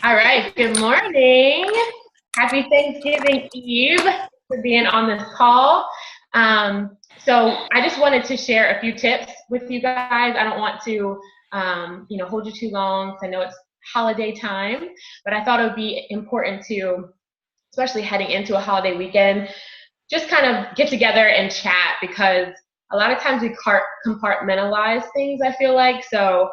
All right, good morning. Happy Thanksgiving Eve for being on this call. So I just wanted to share a few tips with you guys. I don't want to, hold you too long because I know it's holiday time, but I thought it would be important to, especially heading into a holiday weekend, just kind of get together and chat because a lot of times we compartmentalize things, I feel like. So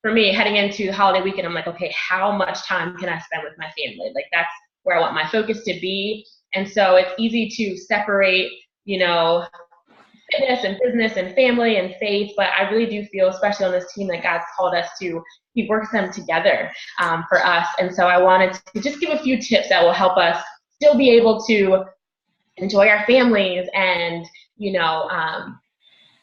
for me, heading into the holiday weekend, I'm like, okay, how much time can I spend with my family? Like that's where I want my focus to be. And so it's easy to separate, fitness and business and family and faith. But I really do feel, especially on this team, that God's called us to He works them together for us. And so I wanted to just give a few tips that will help us still be able to enjoy our families and,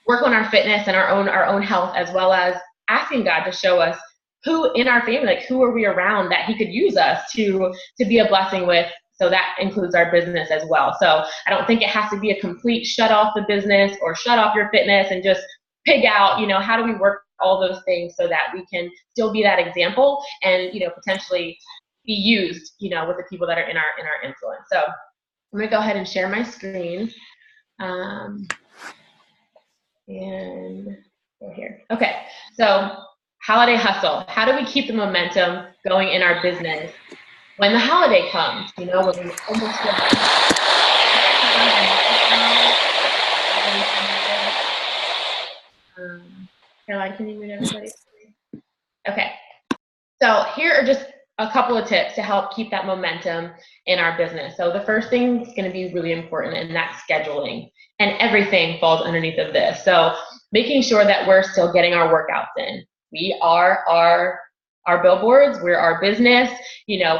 work on our fitness and our own health, as well as asking God to show us who in our family, like who are we around that He could use us to be a blessing with. So that includes our business as well. So I don't think it has to be a complete shut off the business or shut off your fitness and just pig out. How do we work all those things so that we can still be that example and potentially be used with the people that are in our influence. So I'm gonna go ahead and share my screen. And go here. Okay, so holiday hustle. How do we keep the momentum going in our business when the holiday comes? When we almost feel like Caroline, can you mute everybody? Okay. So here are just a couple of tips to help keep that momentum in our business. So the first thing is going to be really important, and that's scheduling. And everything falls underneath of this. So making sure that we're still getting our workouts in. We are our billboards, we're our business.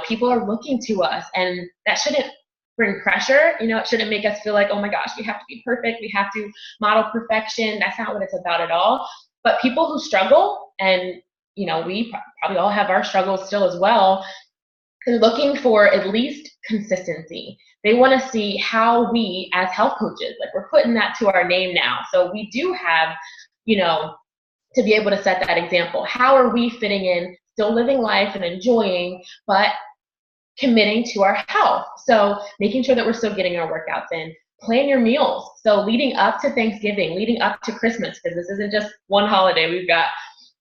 People are looking to us, and that shouldn't bring pressure. It shouldn't make us feel like, oh my gosh, we have to be perfect, we have to model perfection. That's not what it's about at all. But people who struggle, and we probably all have our struggles still as well, and looking for at least consistency. They want to see how we, as health coaches, like we're putting that to our name now. So we do have, to be able to set that example. How are we fitting in, still living life and enjoying, but committing to our health? So making sure that we're still getting our workouts in. Plan your meals. So leading up to Thanksgiving, leading up to Christmas, because this isn't just one holiday. We've got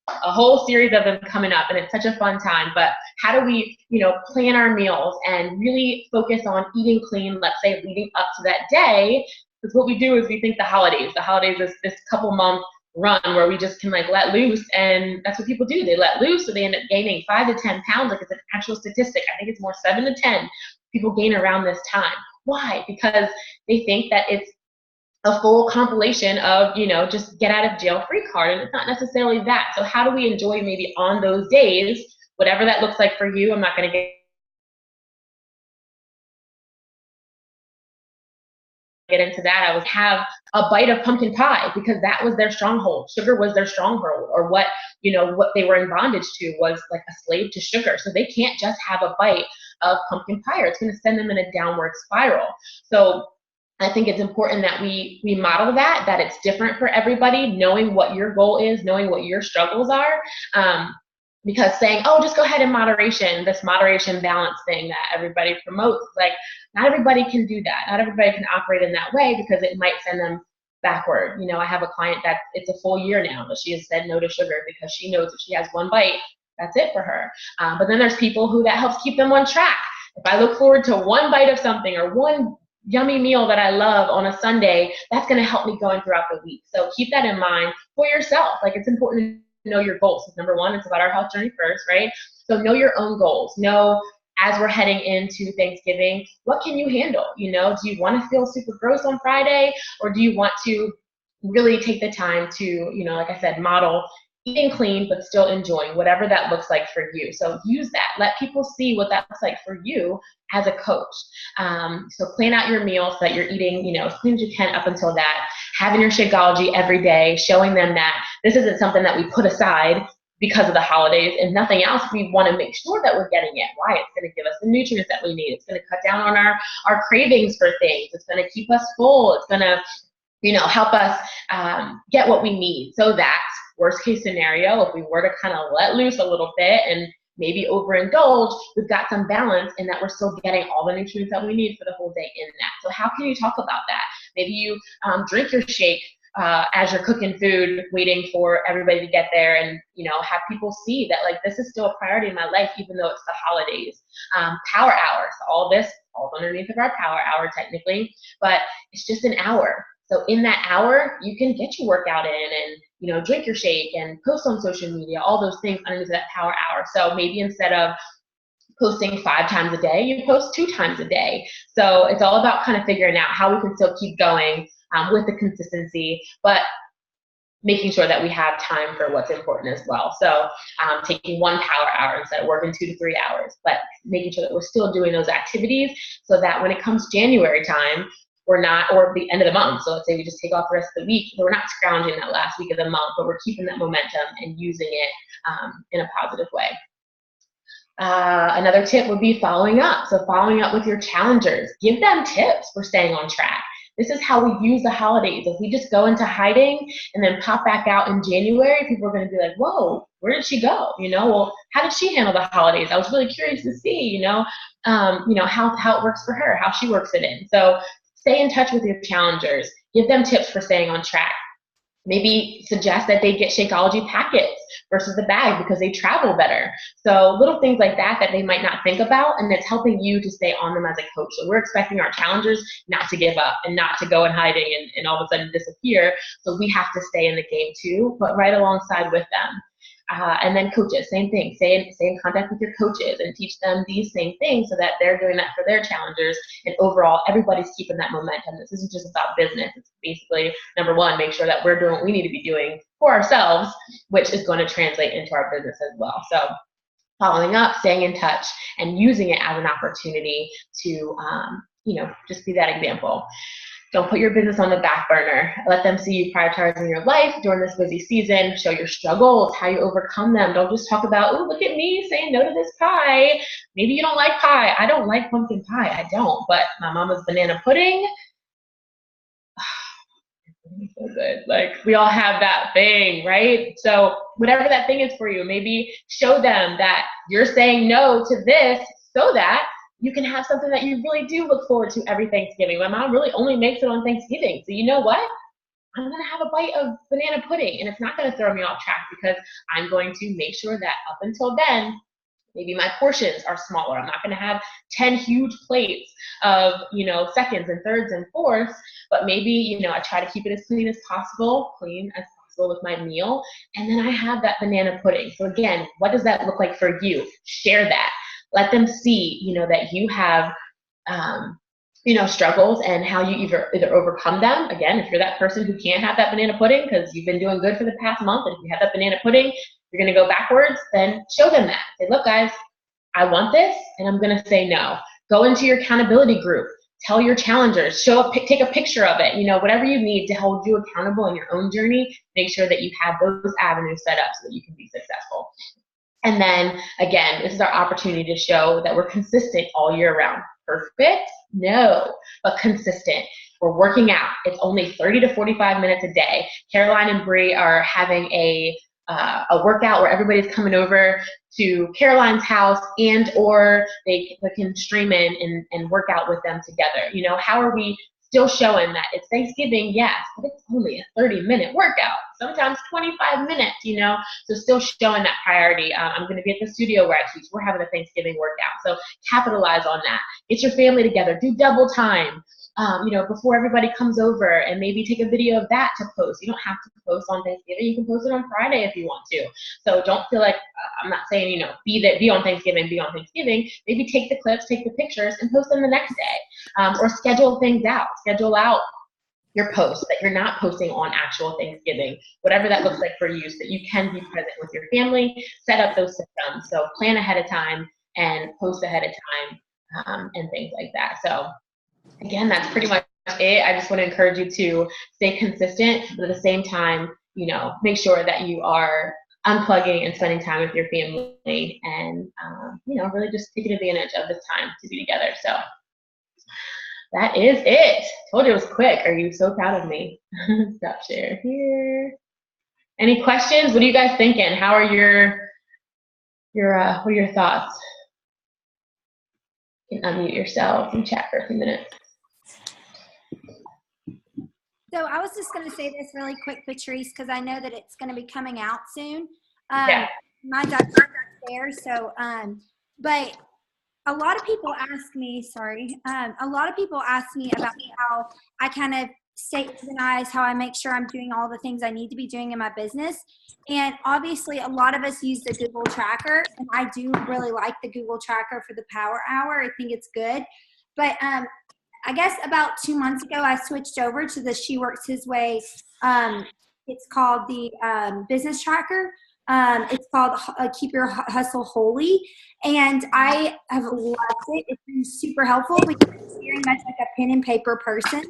a whole series of them coming up, and it's such a fun time. But how do we, plan our meals and really focus on eating clean, let's say leading up to that day? Because what we do is we think the holidays is this couple month run where we just can like let loose, and that's what people do. They let loose, so they end up gaining 5 to 10 pounds. Like it's an actual statistic. I think it's more 7 to 10 people gain around this time. Why? Because they think that it's a full compilation of, just get out of jail free card. And it's not necessarily that. So how do we enjoy maybe on those days, whatever that looks like for you? I'm not going to get into that. I would have a bite of pumpkin pie because that was their stronghold. Sugar was their stronghold, or what they were in bondage to was like a slave to sugar. So they can't just have a bite of pumpkin pie, or it's going to send them in a downward spiral. So I think it's important that we model that it's different for everybody, knowing what your goal is, knowing what your struggles are. Because saying, oh, just go ahead in moderation, this moderation balance thing that everybody promotes, like not everybody can do that. Not everybody can operate in that way because it might send them backward. I have a client that it's a full year now that she has said no to sugar because she knows if she has one bite, that's it for her. But then there's people who that helps keep them on track. If I look forward to one bite of something or one yummy meal that I love on a Sunday, that's going to help me going throughout the week. So keep that in mind for yourself. Like it's important to know your goals. Number one, it's about our health journey first, right? So know your own goals. Know as we're heading into Thanksgiving, what can you handle? Do you want to feel super gross on Friday, or do you want to really take the time to, like I said, model eating clean but still enjoying whatever that looks like for you? So use that. Let people see what that looks like for you as a coach. So plan out your meal so that you're eating, as clean as you can up until that. Having your Shakeology every day, showing them that this isn't something that we put aside because of the holidays and nothing else. We want to make sure that we're getting it. Why? It's going to give us the nutrients that we need. It's going to cut down on our cravings for things. It's going to keep us full. It's going to help us get what we need. So that worst case scenario, if we were to kind of let loose a little bit and maybe overindulge, we've got some balance in that we're still getting all the nutrients that we need for the whole day in that. So how can you talk about that? Maybe you drink your shake as you're cooking food, waiting for everybody to get there, and have people see that like this is still a priority in my life, even though it's the holidays. Power hours, all this falls underneath of our power hour technically, but it's just an hour. So in that hour, you can get your workout in and drink your shake and post on social media, all those things underneath that power hour. So maybe instead of posting 5 times a day, you post 2 times a day. So it's all about kind of figuring out how we can still keep going with the consistency, but making sure that we have time for what's important as well. So taking 1 power hour instead of working 2 to 3 hours, but making sure that we're still doing those activities so that when it comes January time, we're not, or the end of the month, so let's say we just take off the rest of the week, we're not scrounging that last week of the month, but we're keeping that momentum and using it in a positive way. Another tip would be following up. So following up with your challengers. Give them tips for staying on track. This is how we use the holidays. If we just go into hiding and then pop back out in January, people are going to be like, whoa, where did she go? Well, how did she handle the holidays? I was really curious to see, how it works for her, how she works it in. So stay in touch with your challengers. Give them tips for staying on track. Maybe suggest that they get Shakeology packets versus the bag because they travel better. So little things like that they might not think about, and it's helping you to stay on them as a coach. So we're expecting our challengers not to give up and not to go in hiding and all of a sudden disappear. So we have to stay in the game too, but right alongside with them. And then coaches, same thing. Stay in contact with your coaches and teach them these same things so that they're doing that for their challengers. And overall, everybody's keeping that momentum. This isn't just about business. It's basically, number one, make sure that we're doing what we need to be doing for ourselves, which is going to translate into our business as well. So following up, staying in touch, and using it as an opportunity to, just be that example. Don't put your business on the back burner. Let them see you prioritizing your life during this busy season. Show your struggles, how you overcome them. Don't just talk about, oh, look at me saying no to this pie. Maybe you don't like pie. I don't like pumpkin pie. I don't. But my mama's banana pudding, so good. Like, we all have that thing, right? So whatever that thing is for you, maybe show them that you're saying no to this so that you can have something that you really do look forward to every Thanksgiving. My mom really only makes it on Thanksgiving. So you know what? I'm going to have a bite of banana pudding, and it's not going to throw me off track because I'm going to make sure that up until then, maybe my portions are smaller. I'm not going to have 10 huge plates of, seconds and thirds and fourths, but maybe, I try to keep it as clean as possible with my meal. And then I have that banana pudding. So again, what does that look like for you? Share that. Let them see, that you have, struggles and how you either overcome them. Again, if you're that person who can't have that banana pudding because you've been doing good for the past month, and if you have that banana pudding, you're going to go backwards, then show them that. Say, look, guys, I want this, and I'm going to say no. Go into your accountability group. Tell your challengers. Take a picture of it. Whatever you need to hold you accountable in your own journey, make sure that you have those avenues set up so that you can be successful. And then, again, this is our opportunity to show that we're consistent all year round. Perfect? No, but consistent. We're working out. It's only 30 to 45 minutes a day. Caroline and Bree are having a workout where everybody's coming over to Caroline's house, and or they can stream in and work out with them together. How are we still showing that it's Thanksgiving, yes, but it's only a 30-minute workout, sometimes 25 minutes, so still showing that priority. I'm going to be at the studio where I teach. We're having a Thanksgiving workout, so capitalize on that. Get your family together, do double time, before everybody comes over, and maybe take a video of that to post. You don't have to post on Thanksgiving. You can post it on Friday if you want to. So don't feel like, I'm not saying, be on Thanksgiving, Maybe take the clips, take the pictures, and post them the next day. Or schedule things out. Schedule out your posts that you're not posting on actual Thanksgiving, whatever that looks like for you, so that you can be present with your family. Set up those systems. So plan ahead of time and post ahead of time, and things like that. So again, that's pretty much it. I just want to encourage you to stay consistent, but at the same time, make sure that you are unplugging and spending time with your family, and really just taking advantage of this time to be together. So that is it. Told you it was quick. Are you so proud of me? Stop share here. Any questions? What are you guys thinking? How are your what are your thoughts? You can unmute yourself and chat for a few minutes. So I was just going to say this really quick, Patrice, because I know that it's going to be coming out soon. Yeah. My doctor's there, so but a lot of people ask me, a lot of people ask me about how I kind of stay organized, how I make sure I'm doing all the things I need to be doing in my business. And obviously a lot of us use the Google Tracker, and I do really like the Google Tracker for the Power Hour. I think it's good. But I guess about 2 months ago, I switched over to the She Works His Way. It's called the Business Tracker. It's called Keep Your Hustle Holy. And I have loved it. It's been super helpful because it's very much like a pen and paper person.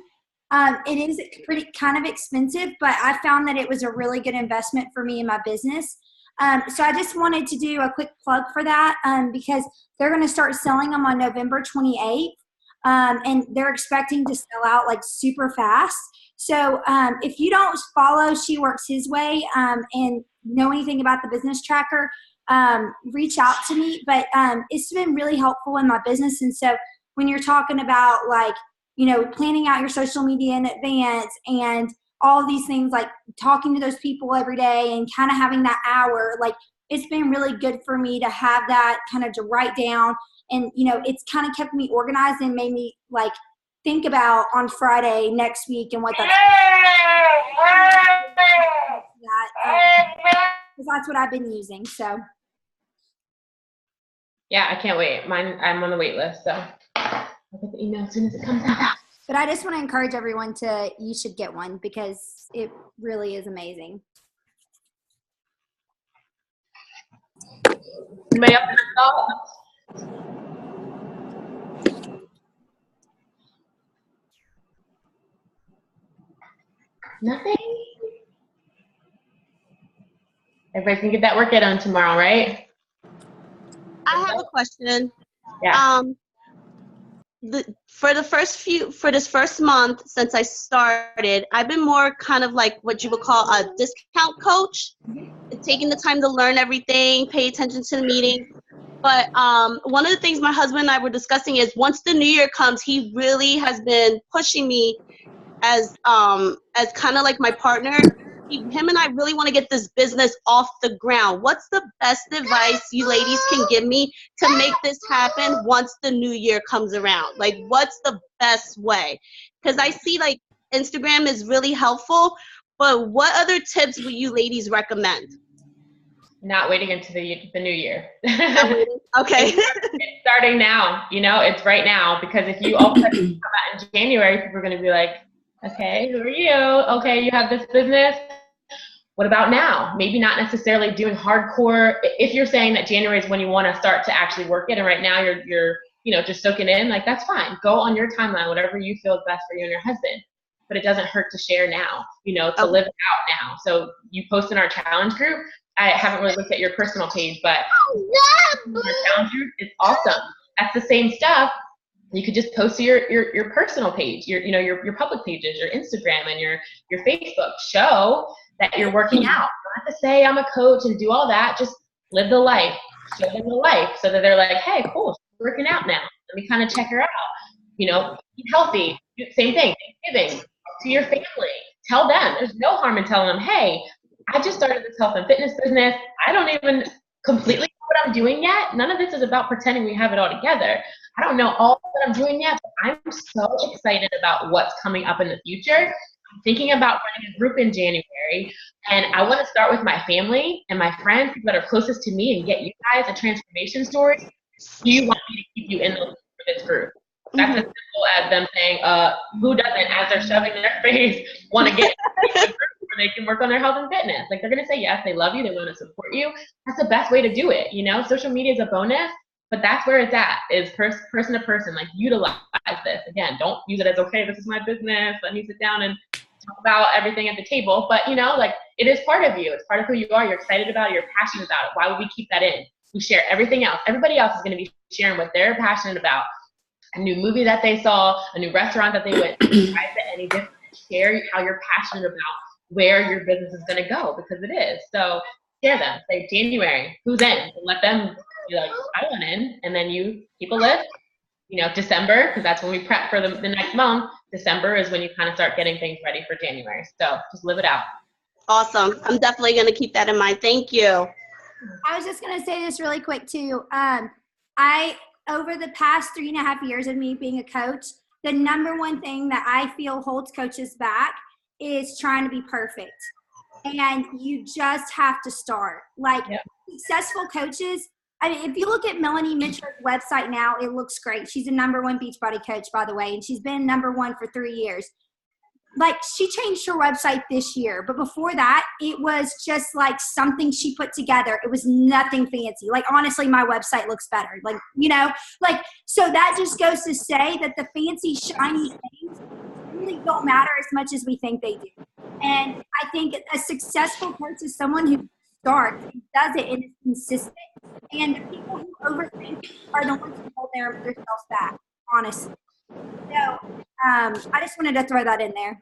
It is pretty kind of expensive, but I found that it was a really good investment for me in my business. So I just wanted to do a quick plug for that because they're going to start selling them on November 28th. And they're expecting to sell out like super fast. So if you don't follow She Works His Way and know anything about the business tracker, reach out to me. But it's been really helpful in my business. And so when you're talking about like, you know, planning out your social media in advance and all these things, like talking to those people every day and kind of having that hour, like it's been really good for me to have that kind of to write down. And, you know, it's kind of kept me organized and made me like think about on Friday next week and what that's because that's what I've been using. So yeah, I can't wait. I'm on the wait list, so I'll get the email as soon as it comes out. But I just want to encourage everyone you should get one because it really is amazing. Anybody else have thoughts? Nothing? Everybody can get that workout on tomorrow, right? I have a question. Yeah. For this first month since I started, I've been more kind of like what you would call a discount coach, taking the time to learn everything, pay attention to the meeting. But one of the things my husband and I were discussing is once the new year comes, he really has been pushing me as kind of like my partner. Him and I really want to get this business off the ground. What's the best advice you ladies can give me to make this happen once the new year comes around? Like, what's the best way? Because I see like Instagram is really helpful, but what other tips would you ladies recommend? Not waiting until the new year. Okay. It's starting now, you know, it's right now, because if you all come out in January, people are going to be like, okay, who are you? Okay, you have this business. What about now? Maybe not necessarily doing hardcore. If you're saying that January is when you want to start to actually work it, and right now you're you know, just soaking in, like that's fine. Go on your timeline, whatever you feel is best for you and your husband. But it doesn't hurt to share now, you know, to live it out now. So you post in our challenge group. I haven't really looked at your personal page, but our challenge group is awesome. That's the same stuff. You could just post to your personal page, your public pages, your Instagram and your Facebook. Show that you're working out. You don't have to say I'm a coach and do all that. Just live the life. Show them the life so that they're like, hey, cool, she's working out now. Let me kind of check her out. You know, eat healthy. Same thing. Thanksgiving. To your family. Tell them. There's no harm in telling them, hey, I just started this health and fitness business. I don't even completely know what I'm doing yet. None of this is about pretending we have it all together. I don't know all that I'm doing yet, but I'm so excited about what's coming up in the future. I'm thinking about running a group in January, and I want to start with my family and my friends, people that are closest to me, and get you guys a transformation story. Do you want me to keep you in the loop for this group? That's as simple as them saying, who doesn't, as they're shoving their face, want to get in the group where they can work on their health and fitness. Like, they're going to say yes, they love you, they want to support you. That's the best way to do it, you know? Social media is a bonus, but that's where it's at, is person to person. Like, utilize this. Again, don't use it as, okay, this is my business, let me sit down and talk about everything at the table. But, you know, like, it is part of you. It's part of who you are. You're excited about it. You're passionate about it. Why would we keep that in? We share everything else. Everybody else is going to be sharing what they're passionate about. A new movie that they saw, a new restaurant that they went to. Why is it any different? Share how you're passionate about where your business is going to go, because it is. So share them. Say January, who's in? And let them be like, I want in. And then you keep a list. You know, December, because that's when we prep for the next month. December is when you kind of start getting things ready for January. So just live it out. Awesome. I'm definitely going to keep that in mind. Thank you. I was just going to say this really quick too. Over the past 3.5 years of me being a coach, the number one thing that I feel holds coaches back is trying to be perfect. And you just have to start. Like successful coaches, I mean, if you look at Melanie Mitchell's website now, it looks great. She's a #1 Beachbody coach, by the way, and she's been #1 for 3 years. Like, she changed her website this year, but before that, it was just like something she put together. It was nothing fancy. Like, honestly, my website looks better. Like, you know, like, so that just goes to say that the fancy, shiny things really don't matter as much as we think they do. And I think a successful coach is someone who starts and does it and is consistent. And the people who overthink are the ones who hold themselves back, honestly. So I just wanted to throw that in there.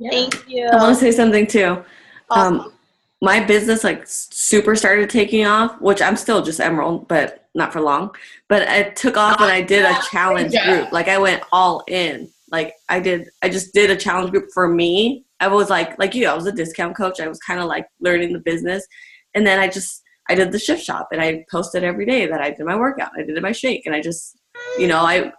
Thank you. I want to say something too. Awesome. My business like super started taking off, which I'm still just Emerald, but not for long. But it took off when I did a challenge group. Like I went all in. Like I just did a challenge group for me. I was like you, I was a discount coach. I was kind of like learning the business. And then I did the shift shop and I posted every day that I did my workout. I did my shake and I just, you know, I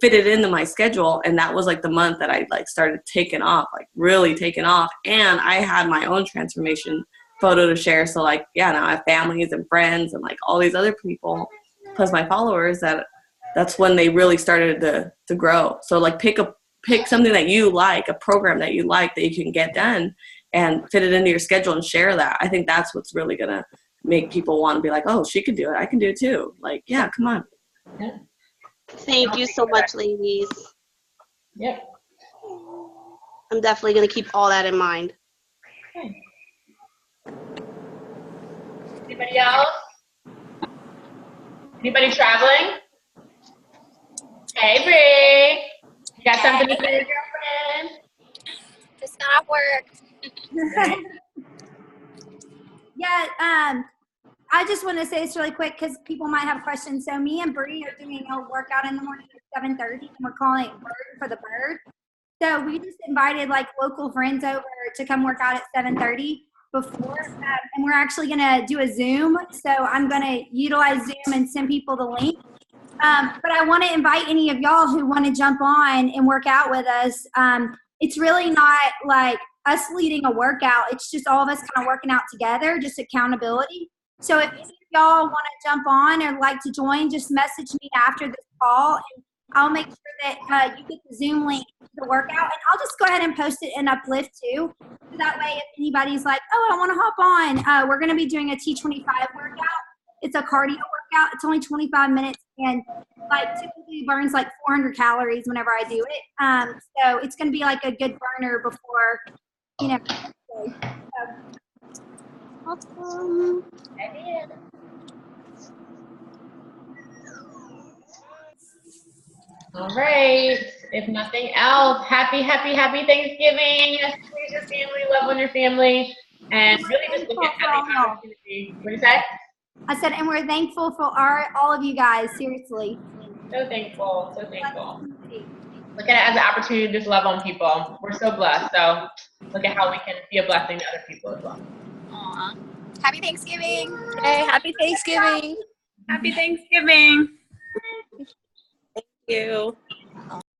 fit it into my schedule. And that was like the month that I like started taking off, like really taking off. And I had my own transformation photo to share. So like, yeah, now I have families and friends and like all these other people plus my followers that's when they really started to grow. So like pick something that you like, a program that you like that you can get done and fit it into your schedule and share that. I think that's what's really going to make people want to be like, oh, she can do it. I can do it too. Like, yeah, come on. Yeah. Thank you so much, ladies. Yep. I'm definitely going to keep all that in mind. Okay. Anybody else? Anybody traveling? Hey, Bree. You got something to say, girlfriend? Just got off work. Yeah, I just want to say this really quick because people might have questions. So me and Bree are doing a workout in the morning at 7:30, and we're calling it Bird for the Bird. So we just invited like local friends over to come work out at 7:30 before, and we're actually going to do a Zoom. So I'm going to utilize Zoom and send people the link. But I want to invite any of y'all who want to jump on and work out with us. It's really not like us leading a workout. It's just all of us kind of working out together, just accountability. So if any of y'all want to jump on or like to join, just message me after this call, and I'll make sure that you get the Zoom link to the workout. And I'll just go ahead and post it in upLIFT too. So that way, if anybody's like, oh, I want to hop on, we're going to be doing a T25 workout. It's a cardio workout. It's only 25 minutes and like typically burns like 400 calories whenever I do it. So it's going to be like a good burner before, you know. Awesome. All right. If nothing else, happy Thanksgiving. Please your family, love on your family, and really just look at every opportunity. What did you say? I said, and we're thankful for all of you guys, seriously. So thankful, so thankful. Look at it as an opportunity to just love on people. We're so blessed. So look at how we can be a blessing to other people as well. Aw. Happy Thanksgiving. Hey, happy Thanksgiving. Happy Thanksgiving. Thank you.